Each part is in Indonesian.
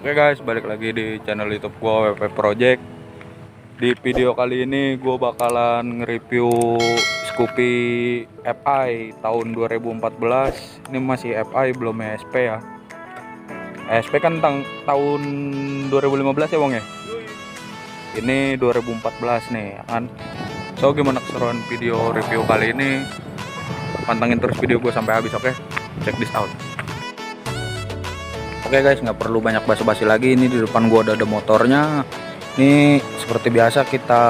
Oke guys, balik lagi di channel YouTube gua WP Project. Di video kali ini gua bakalan nge-review Scoopy FI tahun 2014. Ini masih FI, belum ESP ya. ESP kan tahun 2015 ya Bang ya. Ini 2014 nih ya kan. So gimana keseruan video review kali ini? Pantengin terus video gue sampai habis, oke? Check this out. Oke guys, nggak perlu banyak basa-basi lagi. Ini di depan gua ada motornya. Ini seperti biasa kita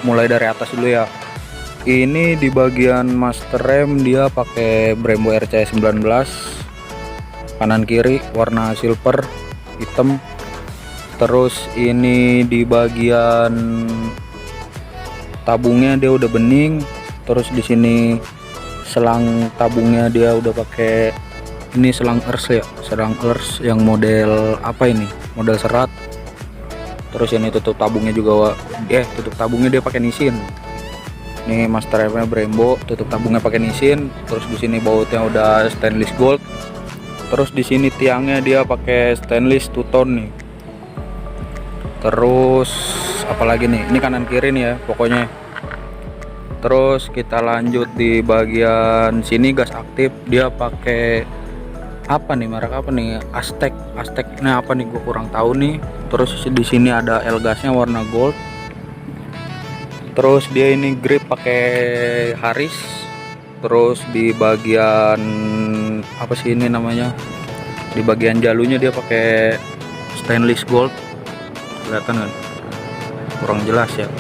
mulai dari atas dulu ya. Ini di bagian master rem dia pakai Brembo RC19, kanan kiri warna silver hitam. Terus ini di bagian tabungnya dia udah bening. Terus di sini selang tabungnya dia udah pakai ini selang earth ya, selang earth yang model apa ini, model serat. Terus ini tutup tabungnya juga tutup tabungnya dia pakai Nissin. Ini master remnya Brembo, tutup tabungnya pakai Nissin. Terus di sini bautnya udah stainless gold. Terus di sini tiangnya dia pakai stainless two-tone nih. Terus apalagi nih, ini kanan kiri nih ya pokoknya. Terus kita lanjut di bagian sini gas aktif dia pakai apa nih, merek apa nih, Aztec nah apa nih gue kurang tahu nih. Terus di sini ada L gasnya warna gold. Terus dia ini grip pakai Haris. Terus di bagian apa sih ini namanya, di bagian jalunya dia pakai stainless gold, kelihatan kan, kurang jelas ya.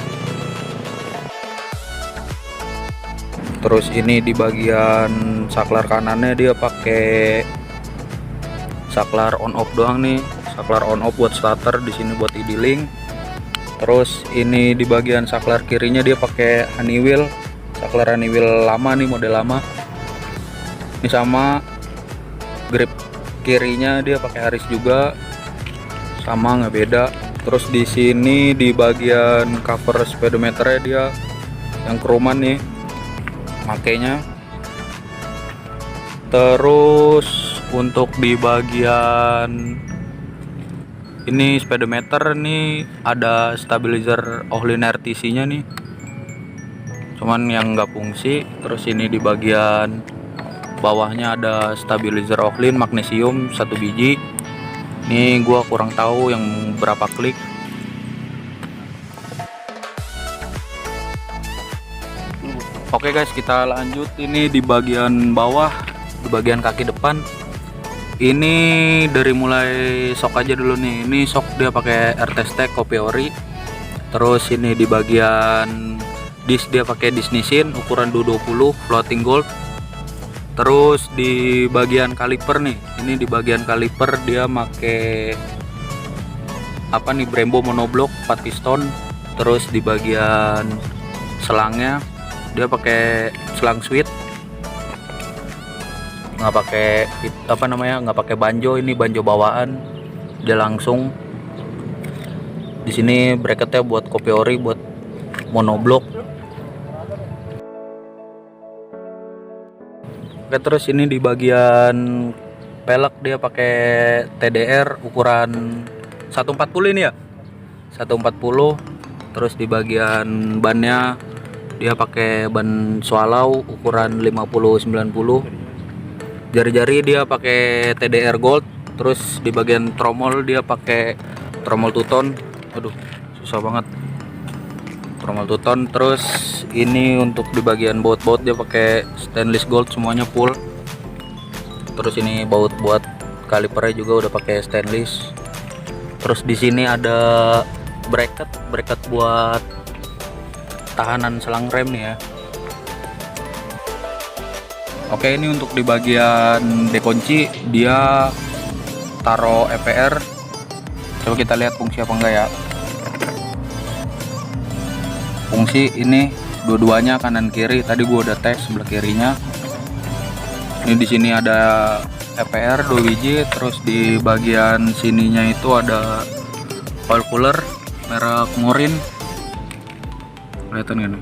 Terus ini di bagian saklar kanannya dia pakai saklar on off doang nih, saklar on off buat starter, di sini buat idling. Terus ini di bagian saklar kirinya dia pakai Honeywell, saklar Honeywell lama nih, model lama. Ini sama grip kirinya dia pakai Haris juga, sama nggak beda. Terus di sini di bagian cover speedometernya dia yang kroman nih makainya. Terus untuk di bagian ini speedometer nih ada stabilizer Ohlin RTC nya nih, cuman yang nggak fungsi. Terus ini di bagian bawahnya ada stabilizer Ohlin magnesium 1 biji. Ini gua kurang tahu yang berapa klik. Oke guys, kita lanjut. Ini di bagian bawah, di bagian kaki depan. Ini dari mulai sok aja dulu nih. Ini sok dia pakai RT-Stack kopi ori. Terus ini di bagian disk dia pakai disk Nissin ukuran 220 floating gold. Terus di bagian kaliper nih, ini di bagian kaliper dia pakai apa nih, Brembo monoblock 4 piston. Terus di bagian selangnya dia pakai selang switch, nggak pakai apa namanya, nggak pakai banjo. Ini banjo bawaan dia langsung. Di sini bracketnya buat kopi ori, buat monoblock. Oke, terus ini di bagian pelek dia pakai TDR ukuran 140 ini ya, 140. Terus di bagian bannya dia pakai ban swallow ukuran 50-90. Jari-jari dia pakai TDR gold. Terus di bagian tromol dia pakai tromol two-tone. Aduh, susah banget, tromol two-tone. Terus ini untuk di bagian baut-baut dia pakai stainless gold semuanya full. Terus ini baut buat kalipernya juga udah pakai stainless. Terus di sini ada bracket buat tahanan selang rem nih ya. Oke, ini untuk di bagian dekunci dia taruh EPR. Coba kita lihat fungsi apa enggak ya. Fungsi ini dua-duanya kanan kiri. Tadi gua udah tes sebelah kirinya. Ini di sini ada EPR 2 biji. Terus di bagian sininya itu ada oil cooler merek Morin. Kelihatan kan?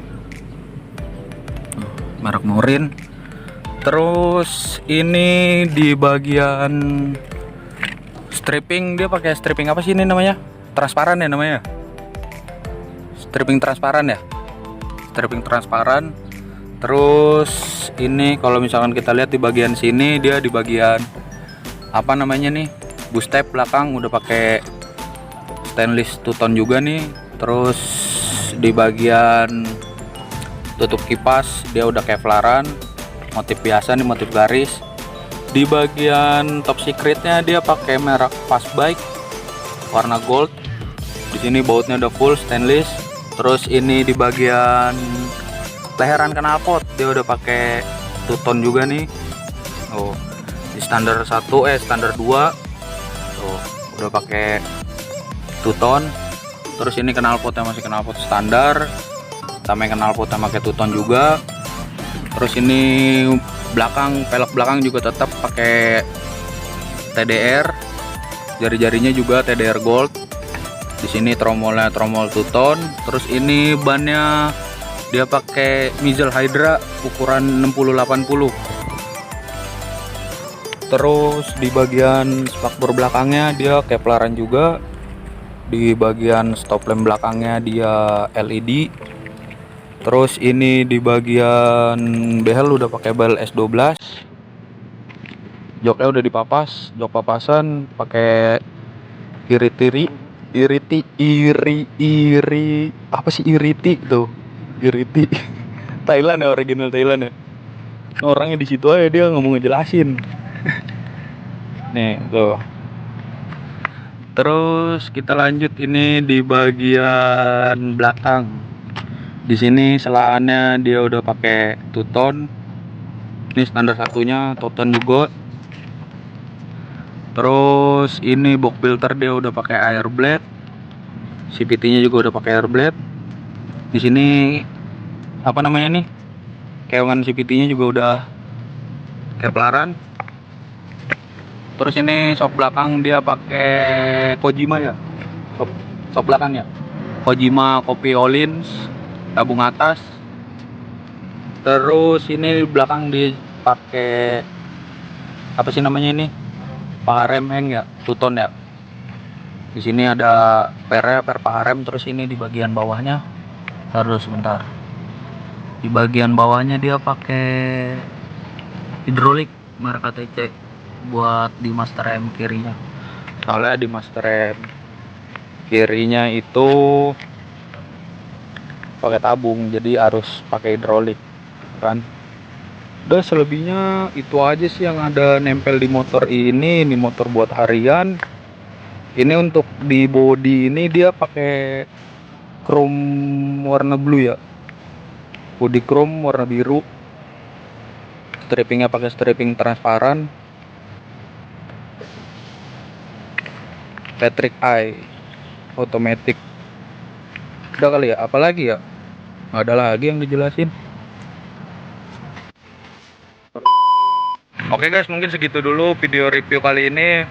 Merek Morin. Terus ini di bagian Stripping dia pakai stripping apa sih ini namanya? Transparan ya namanya. Stripping transparan ya. Stripping transparan. Terus ini kalau misalkan kita lihat di bagian sini, dia di bagian apa namanya nih, bus step belakang udah pakai stainless two-tone juga nih. Terus di bagian tutup kipas dia udah kevlaran, motif biasa nih, motif garis. Di bagian top secretnya dia pakai merek Fastbike warna gold. Di sini bautnya udah full stainless. Terus ini di bagian leheran knalpot dia udah pakai two-tone juga nih. Oh, di standar 1 standar 2 tuh udah pakai two-tone. Terus ini knalpotnya masih knalpot standar, sama knalpotnya pakai two-tone juga. Terus ini belakang, pelek belakang juga tetap pakai TDR, jari-jarinya juga TDR gold. Di sini tromolnya tromol two-tone. Terus ini bannya dia pakai Mizel Hydra ukuran 60-80. Terus di bagian spakbor belakangnya dia kevlaran juga. Di bagian stop lamp belakangnya dia LED. Terus ini di bagian behel udah pakai behel S12. Joknya udah dipapas, jok papasan pakai iriti apa sih iriti tuh? Iriti Thailand ya, original Thailand ya. Orangnya di situ aja dia nggak mau ngejelasin. Nih tuh. Terus kita lanjut ini di bagian belakang. Di sini selaannya dia udah pakai two-tone. Ini standar satunya two-tone juga. Terus ini box filter dia udah pakai air blade. CVT-nya juga udah pakai air blade. Di sini apa namanya nih, keongan CVT-nya juga udah kevlaran. Terus ini sok belakang dia pakai Kojima ya, sok belakang ya, Kojima Copy Olins tabung atas. Terus ini belakang dipakai apa sih namanya ini, parem heng ya, two-tone ya. Di sini ada per parem. Terus ini di bagian bawahnya, harus sebentar. Di bagian bawahnya dia pakai hidrolik merek ATC buat di master rem kirinya. Soalnya di master rem kirinya itu pakai tabung, jadi harus pakai hidrolik kan. Udah selebihnya itu aja sih yang ada nempel di motor ini. Ini motor buat harian. Ini untuk di bodi ini dia pakai chrome warna blue ya, body chrome warna biru. Strippingnya pakai stripping transparan, Patrick Eye automatic. Udah kali ya, apalagi ya, nggak ada lagi yang dijelasin. Oke guys, mungkin segitu dulu video review kali ini.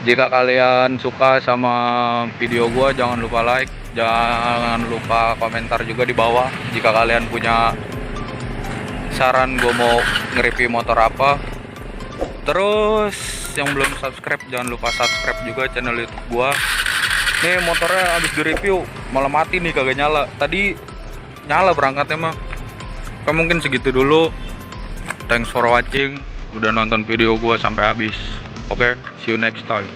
Jika kalian suka sama video gua, jangan lupa like, jangan lupa komentar juga di bawah. Jika kalian punya saran gua mau nge-review motor apa. Terus yang belum subscribe, jangan lupa subscribe juga channel YouTube gua. Nih motornya habis di-review malah mati nih, kagak nyala. Tadi nyala berangkatnya mah. Oke, mungkin segitu dulu. Thanks for watching, udah nonton video gua sampai habis. Oke, see you next time.